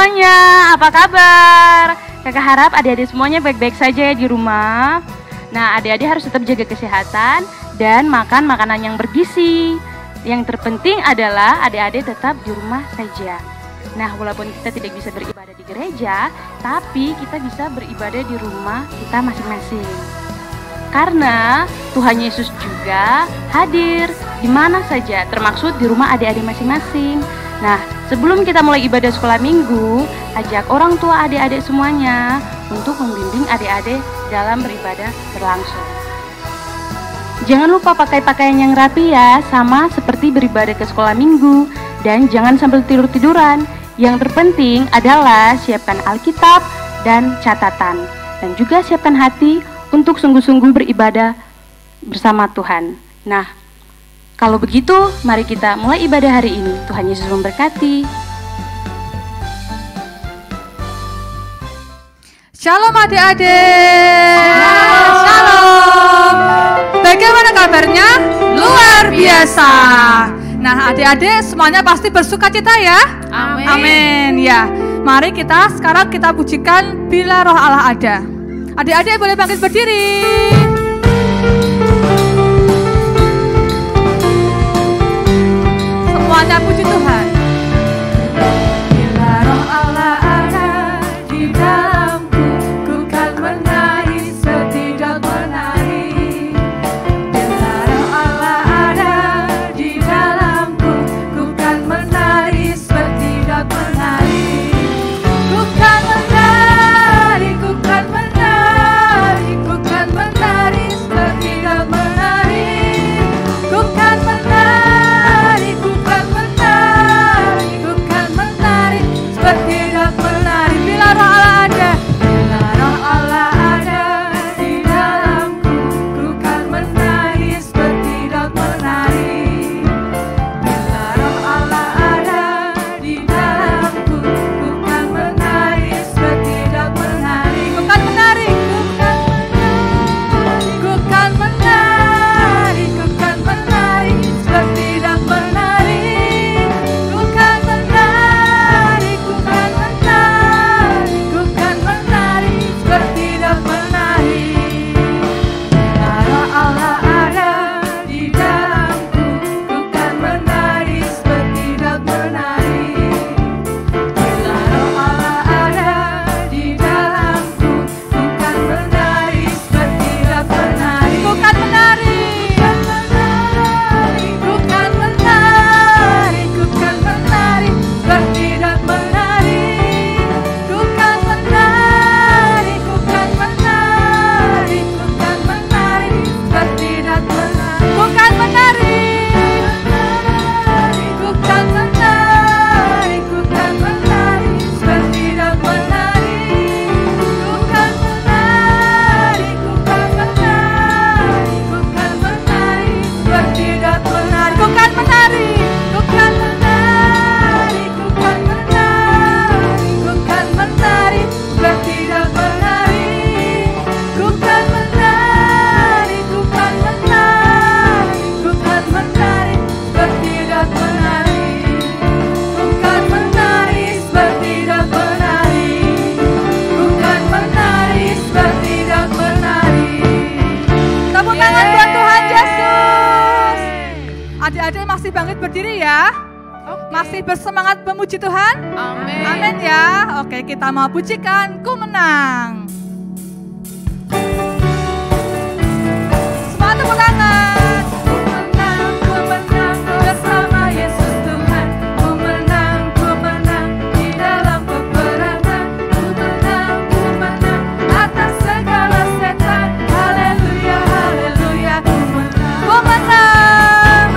semuanya, apa kabar? Kakak harap adik-adik semuanya baik-baik saja ya di rumah. Nah, adik-adik harus tetap jaga kesehatan dan makan makanan yang bergizi. Yang terpenting adalah adik-adik tetap di rumah saja. Nah, walaupun kita tidak bisa beribadah di gereja, tapi kita bisa beribadah di rumah kita masing-masing. Karena Tuhan Yesus juga hadir di mana saja, termaksud di rumah adik-adik masing-masing. Nah, sebelum kita mulai ibadah sekolah minggu, ajak orang tua adik-adik semuanya untuk membimbing adik-adik dalam beribadah berlangsung. Jangan lupa pakai pakaian yang rapi ya, sama seperti beribadah ke sekolah minggu. Dan jangan sambil tidur-tiduran. Yang terpenting adalah siapkan Alkitab dan catatan. Dan juga siapkan hati untuk sungguh-sungguh beribadah bersama Tuhan. Nah, kalau begitu, mari kita mulai ibadah hari ini. Tuhan Yesus memberkati. Shalom adik-adik. Shalom. Bagaimana kabarnya? Luar biasa. Nah, adik-adik semuanya pasti bersuka cita ya? Amin. Amin ya. Mari sekarang kita pujikan Bila Roh Allah Ada. Adik-adik boleh bangkit berdiri. Semuanya puji Tuhan. Bila Roh Allah ada di dalamku, ku kan menari setidak menari. Bila Roh Allah ada di dalamku, ku kan menari setidak menari. Ku kan menari, ku kan menari, ku kan menari setidak menari. Ku kan menari, ku kan menari, ku kan menari setidak menari. Bila Roh Allah ada, bila Roh Allah ada di dalamku, ku kan menari setidak menari. Bila Roh Allah ada di dalamku, ku kan menari setidak menari. Ku kan menari, ku kan menari, ku kan menari setidak menari. Ku kan menari, ku kan menari, ku kan menari setidak menari. Bila Roh Allah ada di dalamku, ku kan menari setidak menari. Bila Roh Allah ada di dalamku, ku kan menari setidak menari. Ku kan menari, ku kan menari, ku kan menari setidak menari. Ku kan menari, ku kan menari, ku kan menari setidak menari. Ku kan menari, ku kan menari, ku kan menari setidak menari. Ku kan menari, ku kan menari, ku kan menari setidak menari. Ku kan menari, ku kan menari, ku kan menari, ku kan menari setidak menari. Ku kan menari, ku kan menari, ku kan menari setidak menari. Ku kan menari setidak menari. Ku kan menari setidak menari. Tepuk tangan buat Tuhan Yesus. Adik-adik masih bangkit berdiri ya? Masih bersemangat memuji Tuhan? Amin. Amin ya. Oke, kita mau pujikan Ku Menang. Semua tepuk tangan. Ku menang bersama Yesus Tuhan. Ku menang di dalam peperangan. Ku menang atas segala setan. Haleluya, haleluya. Ku menang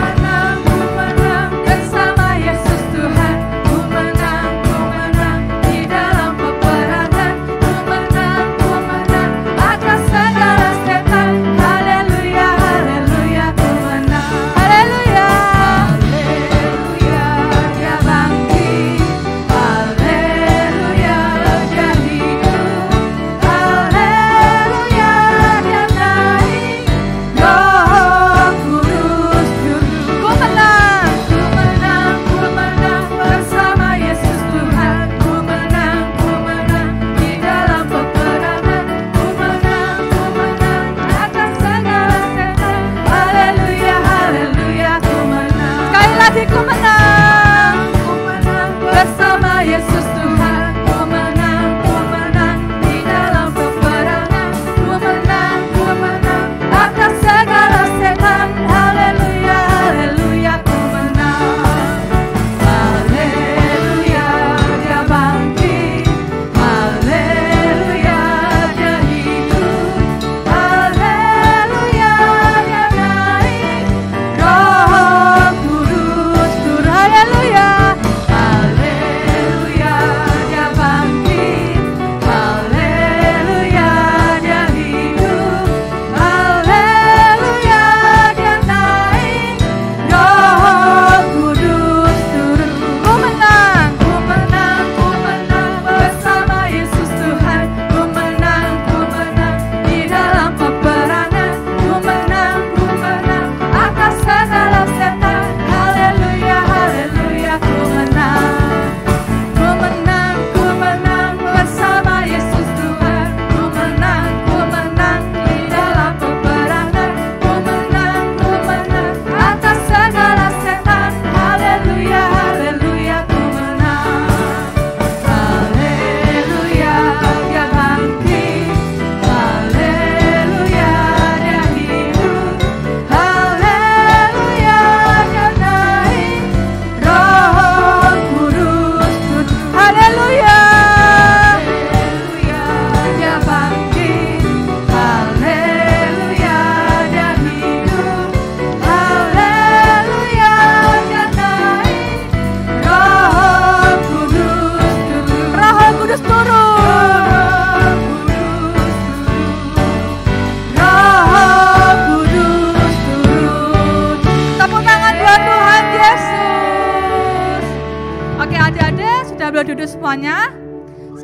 bersama Yesus Tuhan. Ku menang di dalam peperangan. Ku menang atas segala setan. Haleluya, haleluya.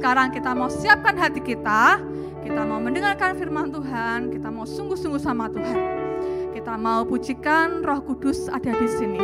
sekarang kita mau siapkan hati kita mau mendengarkan firman Tuhan, kita mau sungguh-sungguh sama Tuhan. Kita mau pujikan Roh Kudus ada di sini.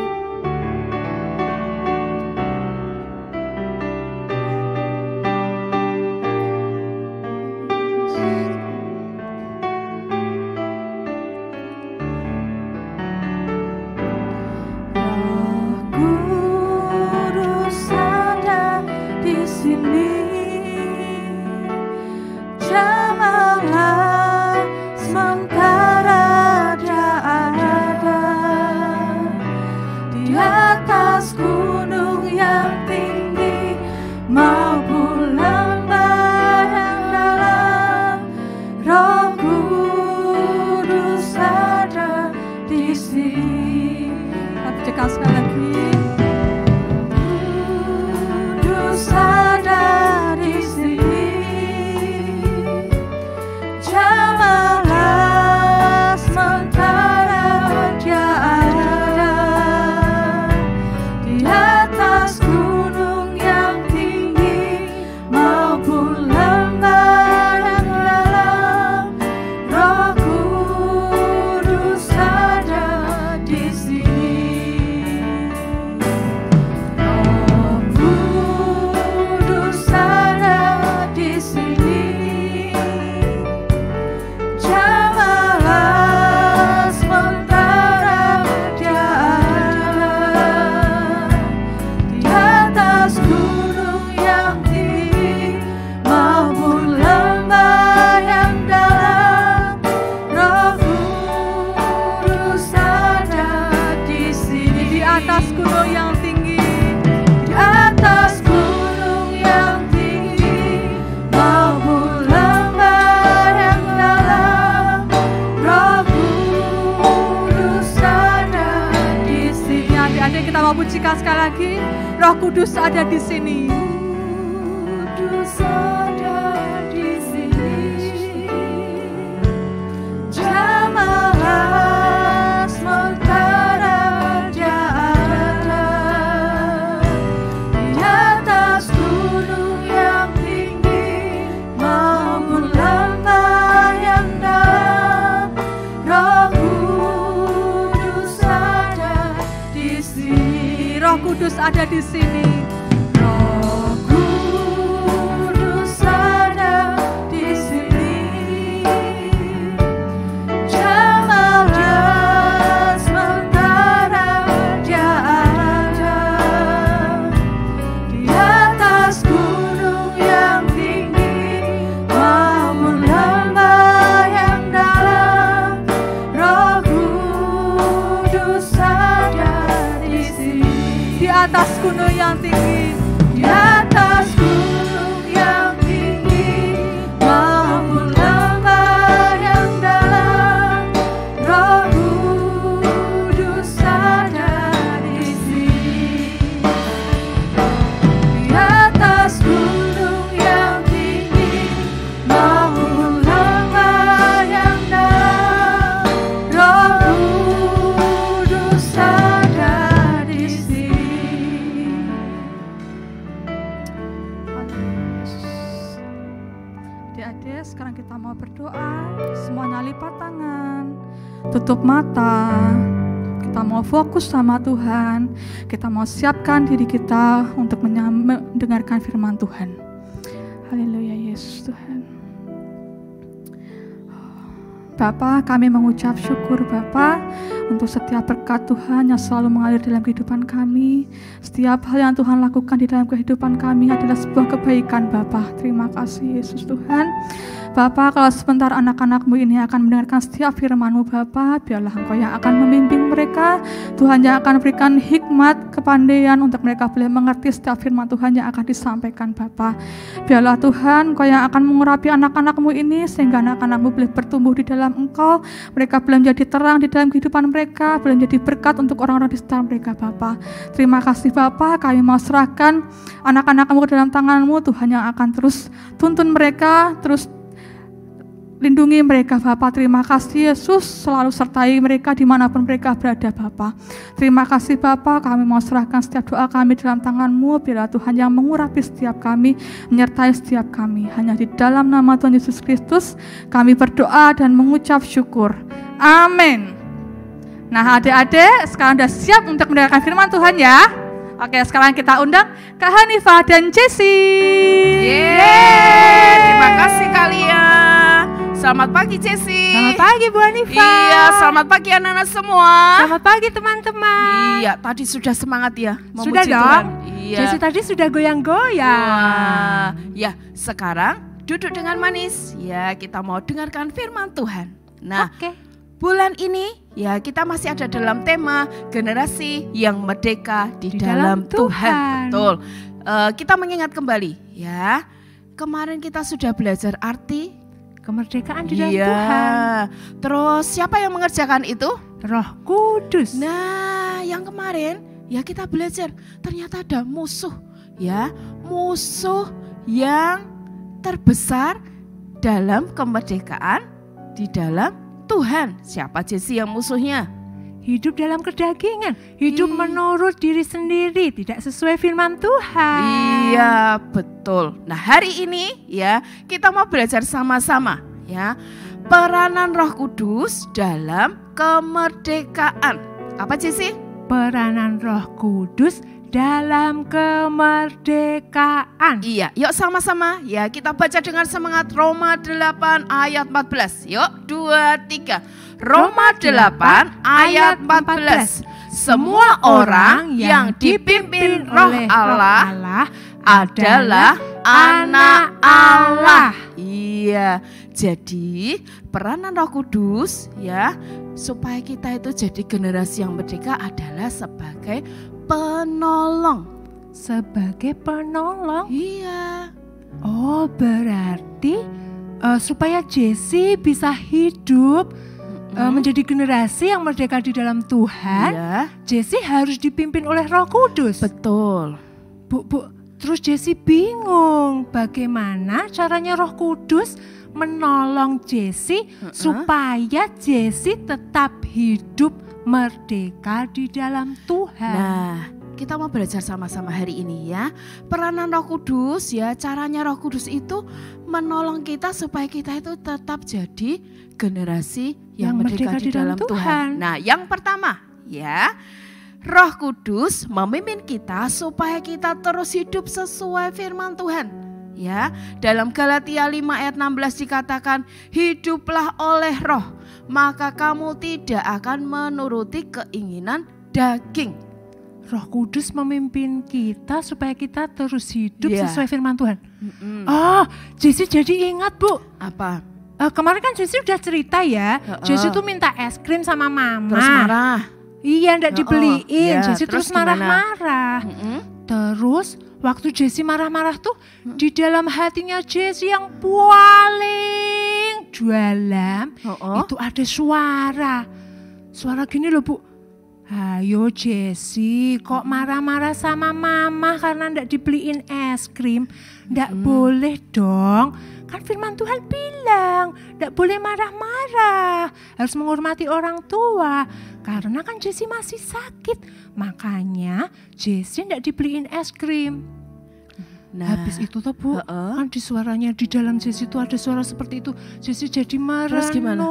Pujikan sekali lagi, Roh Kudus ada di sini. Kudus ada di sini. Jamalah sementara Dia ada di atas gunung yang tinggi maupun lembah yang dalam. Roh Kudus ada di sini. Roh Kudus ada di sini. Roh Kudus ada di sini. Jamalah sementara Dia ada di atas gunung yang tinggi maupun lembah yang dalam. Roh Kudus ada di sini. Di atas gunung yang tinggi, di atas gunung yang tinggi maupun lembah yang dalam. Roh Kudus ada di sini. Di atas gunung yang tinggi maupun lembah yang dalam. Roh Kudus ada di sini. Adik-adik, sekarang kita mau berdoa. Semuanya lipat tangan, tutup mata. Kita mau fokus sama Tuhan. Kita mau siapkan diri kita untuk mendengarkan firman Tuhan. Haleluya Yesus Tuhan. Bapa, kami mengucap syukur Bapa untuk setiap berkat Tuhan yang selalu mengalir dalam kehidupan kami. Setiap hal yang Tuhan lakukan di dalam kehidupan kami adalah sebuah kebaikan Bapa. Terima kasih Yesus Tuhan. Bapa, kalau sebentar anak-anak-Mu ini akan mendengarkan setiap firman-Mu Bapa, biarlah Engkau yang akan membimbing mereka. Tuhan yang akan berikan hikmat, kepandaian untuk mereka boleh mengerti setiap firman Tuhan yang akan disampaikan Bapa. Biarlah Tuhan Engkau yang akan mengurapi anak-anak-Mu ini sehingga anak-anak-Mu boleh bertumbuh di dalam Engkau. Mereka boleh menjadi terang di dalam kehidupan mereka, boleh menjadi berkat untuk orang-orang di sekitar mereka Bapa. Terima kasih Bapa, kami mau serahkan anak-anak-Mu ke dalam tangan-Mu Tuhan yang akan terus tuntun mereka, terus Lindungi mereka Bapa. Terima kasih Yesus, selalu sertai mereka dimanapun mereka berada Bapa. Terima kasih Bapa, kami mau serahkan setiap doa kami dalam tangan-Mu. Biarlah Tuhan yang mengurapi setiap kami, menyertai setiap kami. Hanya di dalam nama Tuhan Yesus Kristus kami berdoa dan mengucap syukur. Amin. Nah adik-adik sekarang sudah siap untuk mendengarkan firman Tuhan ya. Oke, sekarang kita undang Kak Hanifah dan Jessie. Yeay, terima kasih kalian. Selamat pagi Jessie. Selamat pagi Bu Hanifah. Iya, selamat pagi anak-anak semua. Selamat pagi teman-teman. Iya, tadi sudah semangat ya memuji Sudah dong. Tuhan. Iya. Jessie tadi sudah goyang-goyang. Wah, ya sekarang duduk dengan manis. Ya, kita mau dengarkan firman Tuhan. Nah, Oke. bulan ini ya kita masih ada dalam tema generasi yang merdeka di dalam Tuhan. Tuhan. Betul. Kita mengingat kembali ya. Kemarin kita sudah belajar arti Kemerdekaan di dalam iya. Tuhan. Terus siapa yang mengerjakan itu? Roh Kudus. Nah, yang kemarin ya kita belajar ternyata ada musuh ya. Musuh yang terbesar dalam kemerdekaan di dalam Tuhan. Siapa Jessie yang musuhnya? Hidup dalam kedagingan, hidup menurut diri sendiri, tidak sesuai firman Tuhan. Iya, betul. Nah, hari ini ya kita mau belajar sama-sama ya peranan Roh Kudus dalam kemerdekaan. Apa Jessie? Peranan Roh Kudus dalam kemerdekaan. Iya, yuk sama-sama ya kita baca dengan semangat Roma 8 ayat 14. Yuk, 2, 3. Roma 8 ayat 14. Semua orang yang dipimpin Roh Allah adalah anak Allah. Iya, jadi peranan Roh Kudus ya supaya kita itu jadi generasi yang merdeka adalah sebagai penolong. Sebagai penolong. Iya. Oh, berarti supaya Jessie bisa hidup menjadi generasi yang merdeka di dalam Tuhan, Iya. Jessie harus dipimpin oleh Roh Kudus. Betul. Bu, terus Jessie bingung bagaimana caranya Roh Kudus menolong Jessie supaya Jessie tetap hidup merdeka di dalam Tuhan. Nah, kita mau belajar sama-sama hari ini ya. Peranan Roh Kudus ya, caranya Roh Kudus itu menolong kita supaya kita itu tetap jadi generasi yang merdeka di dalam Tuhan. Nah, yang pertama ya, Roh Kudus memimpin kita supaya kita terus hidup sesuai firman Tuhan. Ya, dalam Galatia 5 ayat 16 dikatakan, hiduplah oleh Roh, maka kamu tidak akan menuruti keinginan daging. Roh Kudus memimpin kita supaya kita terus hidup Iya. sesuai firman Tuhan. Oh, Jessie jadi ingat Bu. Apa? Kemarin kan Jessie udah cerita ya, Jessie tuh minta es krim sama mama. Terus marah. Iya, enggak dibeliin. Iya, Jessie terus marah-marah. Terus waktu Jessie marah-marah tuh di dalam hatinya Jessie yang paling dalam itu ada suara. Suara gini loh Bu. Ayo Jessie, kok marah-marah sama mama karena enggak dibeliin es krim? Enggak boleh dong. Kan firman Tuhan bilang, enggak boleh marah-marah. Harus menghormati orang tua. Karena kan Jessie masih sakit. Makanya Jessie enggak dibeliin es krim. Nah, habis itu tuh Bu, kan di suaranya di dalam Jessie itu ada suara seperti itu. Jessie jadi merenung. terus gimana?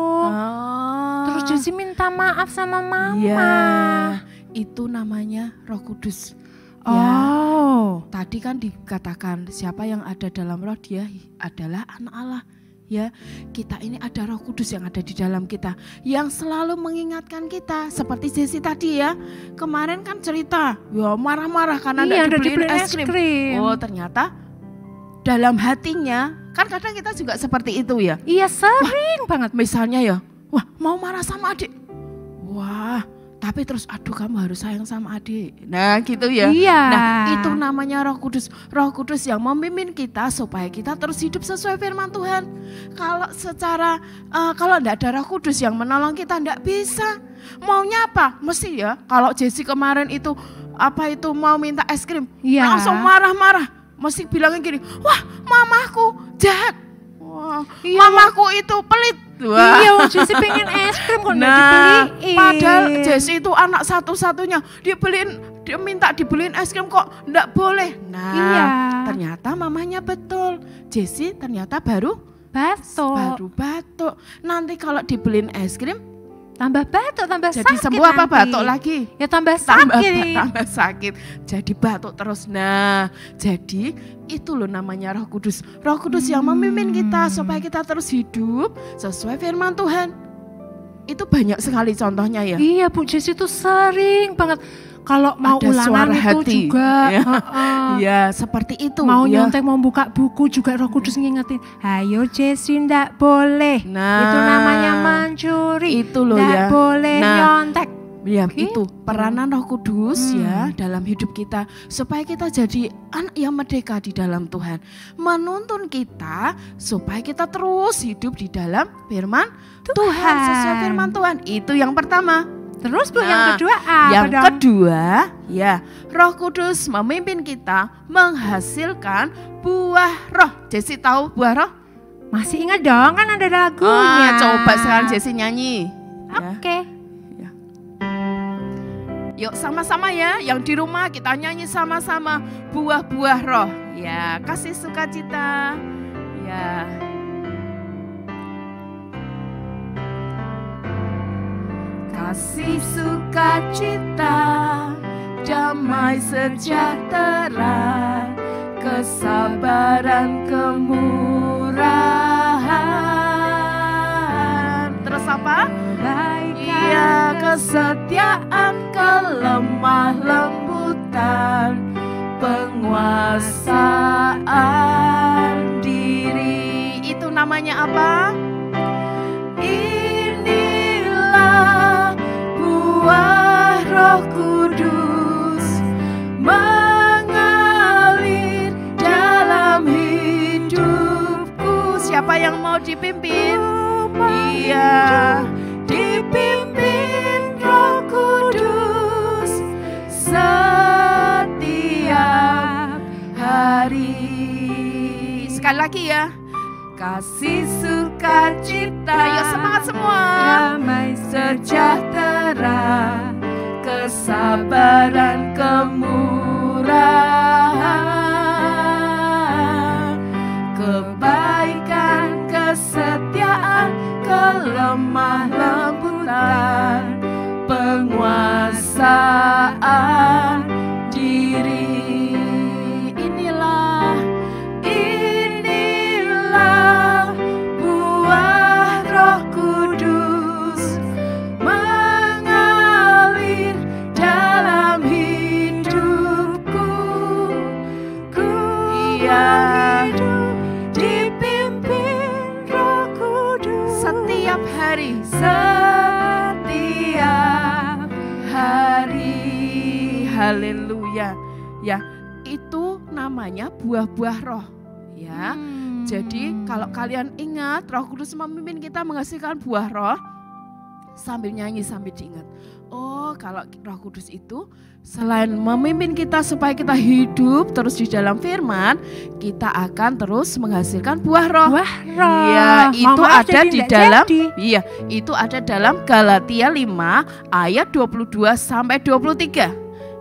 Terus Jessie minta maaf sama mama. Iya, itu namanya Roh Kudus. Oh. Ya, tadi kan dikatakan siapa yang ada dalam Roh dia adalah anak Allah. Ya, kita ini ada Roh Kudus yang ada di dalam kita, yang selalu mengingatkan kita. Seperti Jessie tadi ya, kemarin kan cerita, ya marah-marah karena tidak dibeliin es krim. Oh, ternyata dalam hatinya, kan kadang kita juga seperti itu ya. Iya, sering banget. Misalnya ya, wah mau marah sama adik, wah tapi terus aduh kamu harus sayang sama adik. Nah gitu ya. Iya. Nah itu namanya Roh Kudus. Roh Kudus yang memimpin kita supaya kita terus hidup sesuai firman Tuhan. Kalau kalau enggak ada Roh Kudus yang menolong kita enggak bisa. Maunya apa? Mesti ya kalau Jessie kemarin itu mau minta es krim. Iya. Langsung marah-marah. Mesti bilangnya gini, wah mamaku jahat. Wah mamaku itu pelit. Wah. Iya, Jesse pengen es krim kok nggak dibeliin. Padahal Jesse itu anak satu-satunya, dia minta dibeliin es krim kok nggak boleh. Nah, iya. Ternyata mamanya betul. Jesse ternyata baru batuk. Nanti kalau dibeliin es krim tambah batuk, tambah jadi sakit. Jadi sembuh apa batuk lagi? Ya tambah sakit. Tambah sakit. Jadi batuk terus. Nah, jadi itu loh namanya Roh Kudus. Roh Kudus yang memimpin kita supaya kita terus hidup sesuai firman Tuhan. Itu banyak sekali contohnya ya. Iya Bu Jesse itu sering banget. Kalau mau ada ulangan itu hati juga ya seperti itu. Mau ya. nyontek, mau buka buku juga Roh Kudus ngingetin, ayo Jesse ndak boleh, itu namanya mencuri, itu loh ndak ya. boleh nyontek. Ya gitu. Itu peranan Roh Kudus ya dalam hidup kita supaya kita jadi anak yang merdeka di dalam Tuhan, menuntun kita supaya kita terus hidup di dalam firman Tuhan sesuai firman Tuhan. Itu yang pertama. Terus Bu, yang kedua apa Yang dong? kedua, ya Roh Kudus memimpin kita menghasilkan buah roh. Jesse tahu buah roh? Masih ingat dong, kan ada lagunya. Coba sekarang Jesse nyanyi. Oke. Ya. Yuk sama-sama ya, yang di rumah kita nyanyi sama-sama buah-buah roh. Ya, kasih sukacita. Ya. Kasih sukacita, damai sejahtera, kesabaran, kemurahan. Terus apa? Iya, kesetiaan, kelemah lembutan, penguasaan diri. Itu namanya apa? Buah Roh Kudus mengalir dalam hidupku. Siapa yang mau dipimpin? Iya, dipimpin Roh Kudus setiap hari. Sekali lagi ya. Kasih sukacita, yuk semangat semua. Damai sejahtera, kesabaran, kemurahan, kebaikan, kesetiaan, kelemah lembutan, penguasaan diri. Buah Roh Kudus mengalir dalam hidupku. Ku hidup dipimpin Roh Kudus setiap hari. Haleluya. Ya, itu namanya buah-buah roh. Ya. Jadi kalau kalian ingat Roh Kudus memimpin kita menghasilkan buah roh, sambil nyanyi sambil diingat. Oh, kalau Roh Kudus itu selain memimpin kita supaya kita hidup terus di dalam firman, kita akan terus menghasilkan buah roh. Buah roh. Iya, itu ada di dalam iya, itu ada dalam Galatia 5 ayat 22 sampai 23.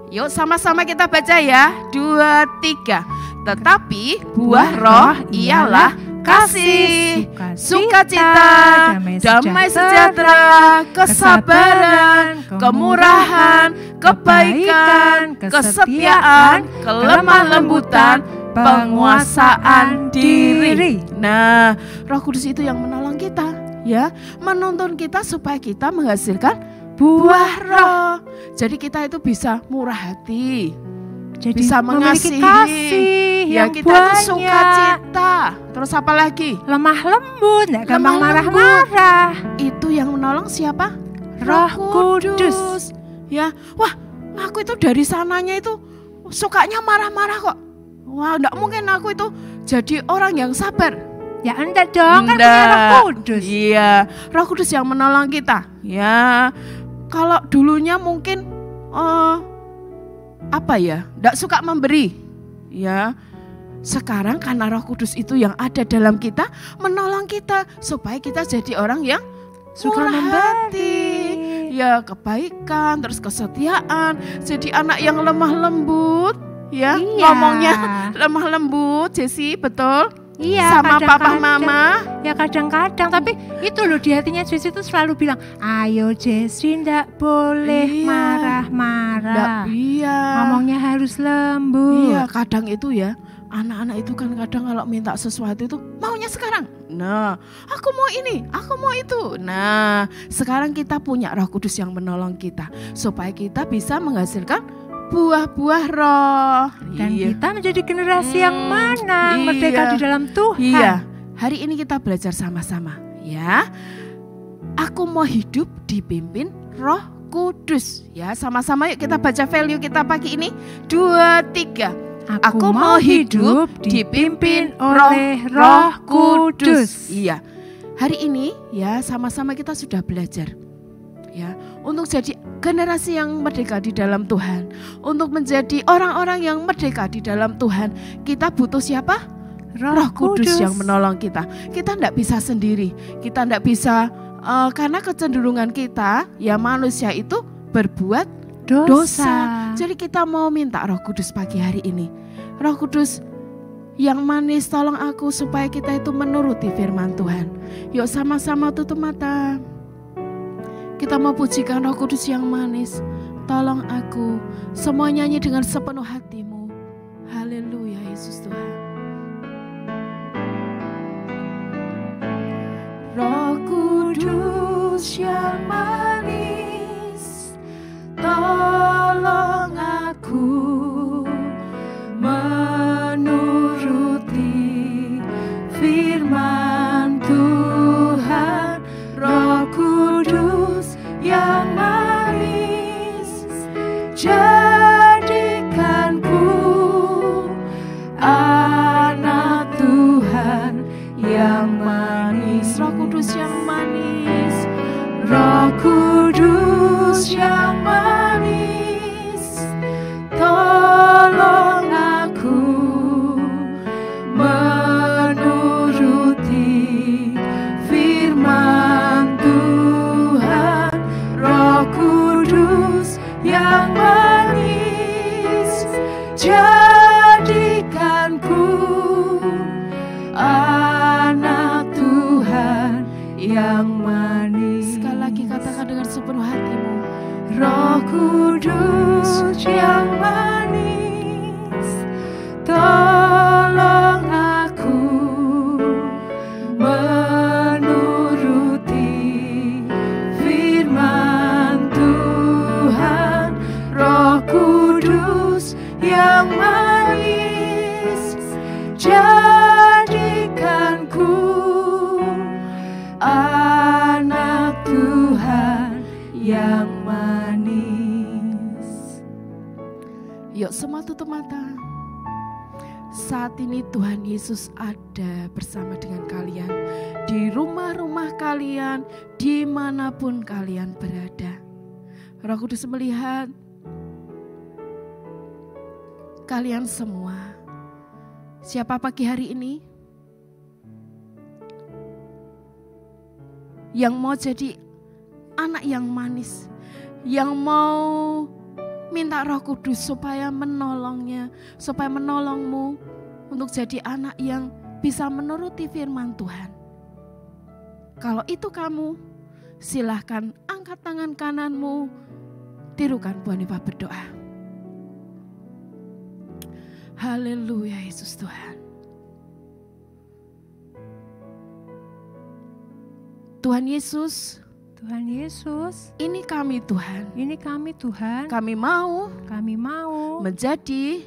Yuk sama-sama kita baca ya. 2, 3. Tetapi buah roh ialah kasih, sukacita, damai sejahtera, kesabaran, kemurahan, kebaikan, kesetiaan, kelemah lembutan, penguasaan diri. Nah, Roh Kudus itu yang menolong kita, ya, menuntun kita supaya kita menghasilkan buah roh. Jadi kita itu bisa murah hati, jadi bisa mengasihi, kasih ya yang kita banyak. itu sukacita. Terus apa lagi? Lemah lembut, nggak gampang Lemah marah-marah. Itu yang menolong siapa? Roh Kudus. Ya, wah, aku itu dari sananya itu sukanya marah-marah kok. Wah, enggak mungkin aku itu jadi orang yang sabar. Ya enggak dong, kan punya Roh Kudus. Iya, Roh Kudus yang menolong kita. Ya, kalau dulunya mungkin apa ya, enggak suka memberi. Ya, sekarang karena Roh Kudus itu yang ada dalam kita menolong kita supaya kita jadi orang yang Suka murah memberi. hati, ya kesetiaan, terus kesetiaan, jadi anak yang lemah lembut, ya Iya. ngomongnya lemah lembut, Jesse, betul? Iya, Sama papa kadang-kadang. mama. Ya kadang-kadang, tapi itu loh di hatinya Jessie itu selalu bilang, ayo Jessie ndak boleh Iya. marah-marah. Iya. Ngomongnya harus lembut. Iya, kadang itu ya, anak-anak itu kan kadang kalau minta sesuatu itu maunya sekarang. Nah, aku mau ini, aku mau itu. Nah, sekarang kita punya Roh Kudus yang menolong kita supaya kita bisa menghasilkan buah-buah roh. Dan Iya. kita menjadi generasi yang mana? Iya. Merdeka di dalam Tuhan. Iya, hari ini kita belajar sama-sama ya. Aku mau hidup dipimpin Roh Kudus. Ya, sama-sama yuk kita baca value kita pagi ini. 2, 3. Aku mau hidup dipimpin oleh Roh Kudus. Iya. Hari ini ya sama-sama kita sudah belajar. Ya, untuk jadi generasi yang merdeka di dalam Tuhan, untuk menjadi orang-orang yang merdeka di dalam Tuhan, kita butuh siapa? Roh Kudus yang menolong kita. Kita tidak bisa sendiri. Kita tidak bisa karena kecenderungan kita ya manusia itu berbuat dosa. Jadi kita mau minta Roh Kudus pagi hari ini. Roh Kudus yang manis, tolong aku supaya kita itu menuruti firman Tuhan. Yuk sama-sama tutup mata. Kita mau pujikan Roh Kudus yang manis. Tolong aku. Semua nyanyi dengan sepenuh hatimu. Haleluya Yesus Tuhan. Roh Kudus yang manis, tolong aku menuruti firman Tuhan. Roh Kudus yang manis, jadikanku anak Tuhan yang manis. Roh Kudus yang manis, Roh Kudus yang manis, tolong aku menuruti firman Tuhan. Roh Kudus yang manis, jadikanku anak Tuhan yang manis. Sekali lagi katakan dengan sepenuh hatimu. Roh Kudus yang manis, tolong aku menuruti firman Tuhan. Roh Kudus yang manis, jadikanku anak Tuhan yang manis. Yuk semua tutup mata. Saat ini Tuhan Yesus ada bersama dengan kalian, di rumah-rumah kalian, dimanapun kalian berada. Roh Kudus melihat kalian semua. Siapa pagi hari ini yang mau jadi anak yang manis, yang mau minta Roh Kudus supaya menolongnya, supaya menolongmu untuk jadi anak yang bisa menuruti firman Tuhan. Kalau itu kamu, silahkan angkat tangan kananmu, tirukan Bu Hanifah berdoa. Haleluya Yesus Tuhan. Tuhan Yesus, Tuhan Yesus, ini kami Tuhan. ini kami Tuhan, Kami mau menjadi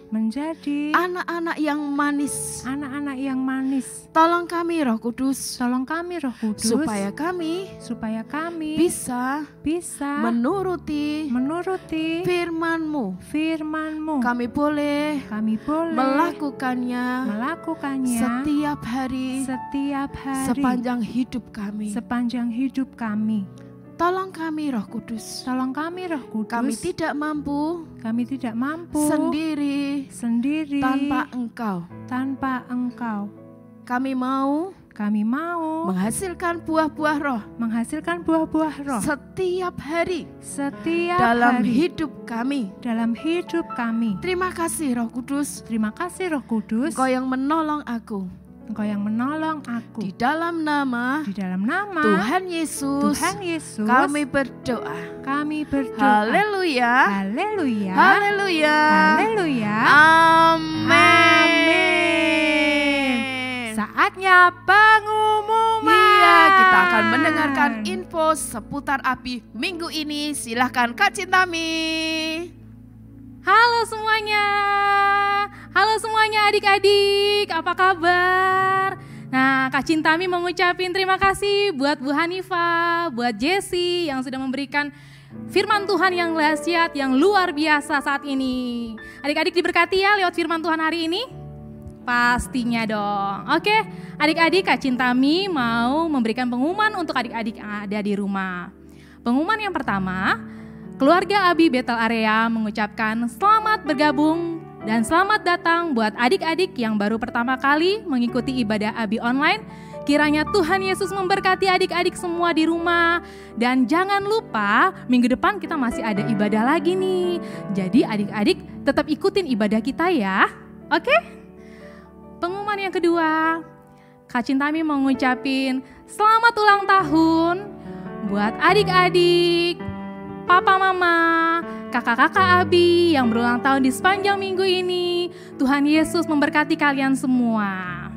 anak-anak yang manis. anak-anak yang manis. Tolong kami Roh Kudus, Tolong kami Roh Kudus, supaya kami bisa menuruti firman-Mu. Kami boleh melakukannya setiap hari sepanjang hidup kami. Tolong kami Roh Kudus. Tolong kami Roh Kudus. Kami tidak mampu. Kami tidak mampu. Sendiri. Tanpa Engkau. Kami mau menghasilkan buah-buah roh. Setiap hari. Dalam hidup kami. Terima kasih Roh Kudus. Engkau yang menolong aku. Di dalam nama Tuhan Yesus. Kami berdoa. Haleluya. Amin. Saatnya pengumuman. Iya, kita akan mendengarkan info seputar ABI minggu ini. Silahkan Kak Cintami. Halo semuanya adik-adik, apa kabar? Nah, Kak Cintami mengucapin terima kasih buat Bu Hanifa, buat Jessie yang sudah memberikan firman Tuhan yang dahsyat, yang luar biasa saat ini. Adik-adik diberkati ya lewat firman Tuhan hari ini? Pastinya dong. Oke, adik-adik, Kak Cintami mau memberikan pengumuman untuk adik-adik yang ada di rumah. Pengumuman yang pertama, keluarga ABI Bethel Area mengucapkan selamat bergabung dan selamat datang buat adik-adik yang baru pertama kali mengikuti ibadah ABI online. Kiranya Tuhan Yesus memberkati adik-adik semua di rumah. Dan jangan lupa minggu depan kita masih ada ibadah lagi nih. Jadi adik-adik tetap ikutin ibadah kita ya. Oke? Pengumuman yang kedua, Kak Cintami mengucapin selamat ulang tahun buat adik-adik, papa mama, kakak-kakak ABI yang berulang tahun di sepanjang minggu ini. Tuhan Yesus memberkati kalian semua.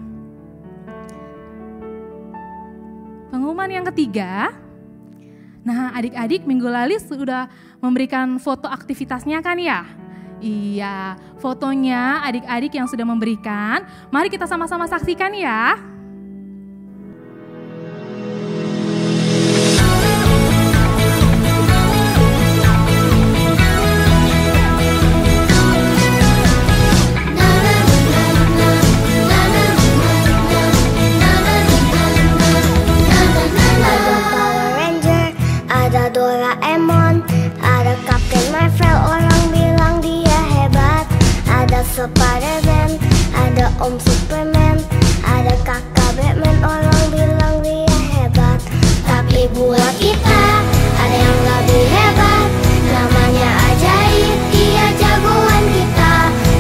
Pengumuman yang ketiga, nah adik-adik minggu lalu sudah memberikan foto aktivitasnya kan ya? Iya, fotonya adik-adik yang sudah memberikan. Mari kita sama-sama saksikan ya. Ada Doraemon, ada Captain Marvel, orang bilang dia hebat. Ada Spider-Man, ada Om Superman, ada kakak Batman, orang bilang dia hebat. Tapi buat kita ada yang lebih hebat, namanya ajaib, dia jagoan kita.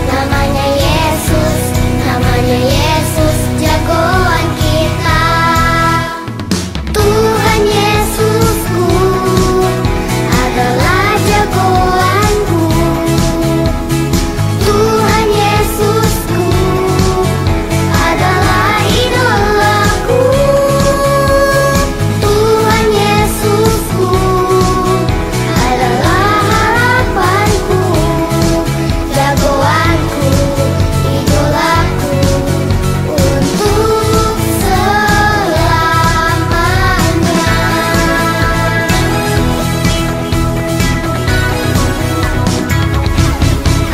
Namanya Yesus, jagoan kita. Tuhan Yesusku adalah jagoanku. Tuhan Yesusku adalah idolaku. Tuhan Yesusku adalah harapanku, jagoanku, idolaku untuk selamanya.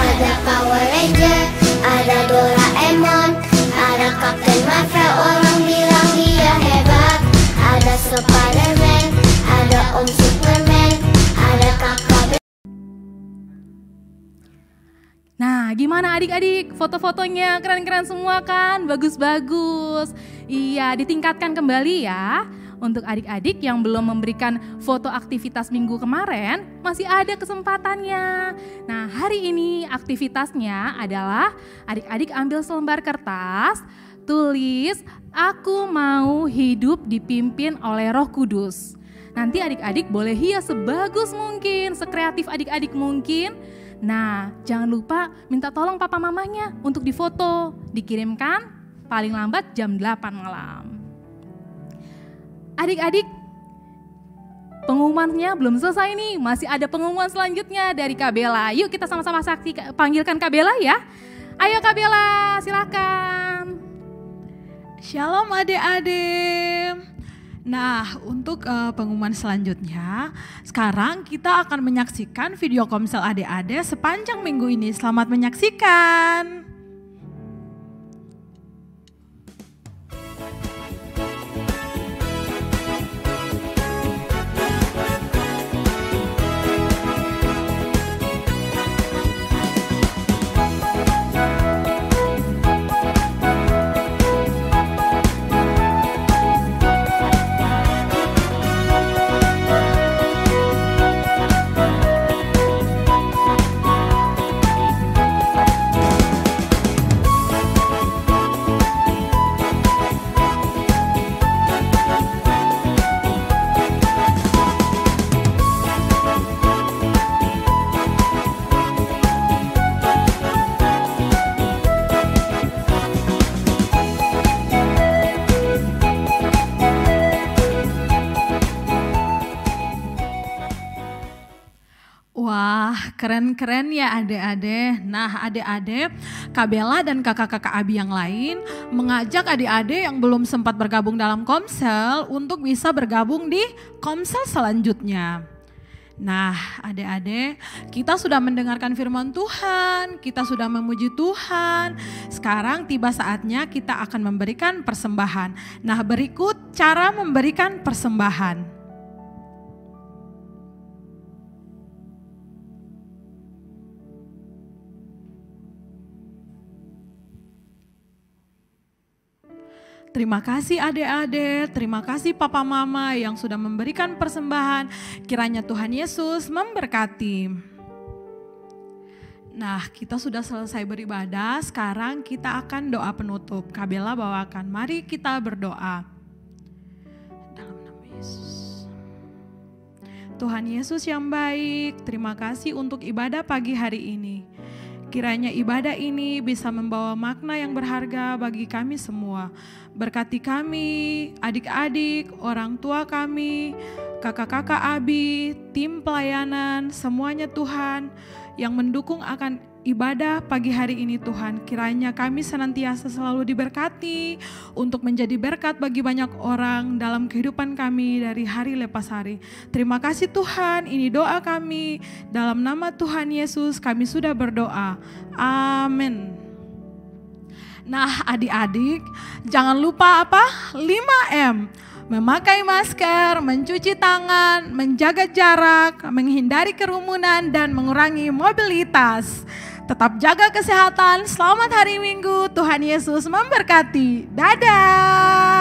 Ada Power Ranger, ada Doraemon, ada Captain Marvel, orang bilang dia hebat. Ada Spider-Man, ada Om Superman, ada kakak. Nah, gimana adik-adik? Foto-fotonya keren-keren semua kan? Bagus-bagus. Iya, ditingkatkan kembali ya. Untuk adik-adik yang belum memberikan foto aktivitas minggu kemarin, masih ada kesempatannya. Nah, hari ini aktivitasnya adalah adik-adik ambil selembar kertas, tulis, "Aku mau hidup dipimpin oleh Roh Kudus." Nanti adik-adik boleh hias sebagus mungkin, sekreatif adik-adik mungkin. Nah, jangan lupa minta tolong papa mamanya untuk difoto, dikirimkan paling lambat jam 8 malam. Adik-adik, pengumumannya belum selesai nih, masih ada pengumuman selanjutnya dari Kak Bella. Yuk kita sama-sama panggilkan Kak Bella ya. Ayo Kak Bella, silakan. Shalom adik-adik. Nah, untuk pengumuman selanjutnya, sekarang kita akan menyaksikan video komsel adik-adik sepanjang minggu ini. Selamat menyaksikan. keren-keren ya adik-adik. Nah adik-adik, Kak Bella dan kakak-kakak Abi yang lain mengajak adik-adik yang belum sempat bergabung dalam Komsel untuk bisa bergabung di Komsel selanjutnya. Nah adik-adik, kita sudah mendengarkan firman Tuhan, kita sudah memuji Tuhan. Sekarang tiba saatnya kita akan memberikan persembahan. Nah berikut cara memberikan persembahan. Terima kasih adik-adik, terima kasih papa mama yang sudah memberikan persembahan. Kiranya Tuhan Yesus memberkati. Nah, kita sudah selesai beribadah, sekarang kita akan doa penutup. Kak Bella bawakan, mari kita berdoa. Dalam nama Yesus. Tuhan Yesus yang baik, terima kasih untuk ibadah pagi hari ini. Kiranya ibadah ini bisa membawa makna yang berharga bagi kami semua. Berkati kami, adik-adik, orang tua kami, kakak-kakak Abi, tim pelayanan, semuanya Tuhan yang mendukung akan ibadah pagi hari ini Tuhan. Kiranya kami senantiasa selalu diberkati untuk menjadi berkat bagi banyak orang dalam kehidupan kami dari hari lepas hari. Terima kasih Tuhan, ini doa kami. Dalam nama Tuhan Yesus kami sudah berdoa. Amin. Nah adik-adik, jangan lupa apa? 5M. Memakai masker, mencuci tangan, menjaga jarak, menghindari kerumunan, dan mengurangi mobilitas. Tetap jaga kesehatan, selamat hari Minggu, Tuhan Yesus memberkati. Dadah!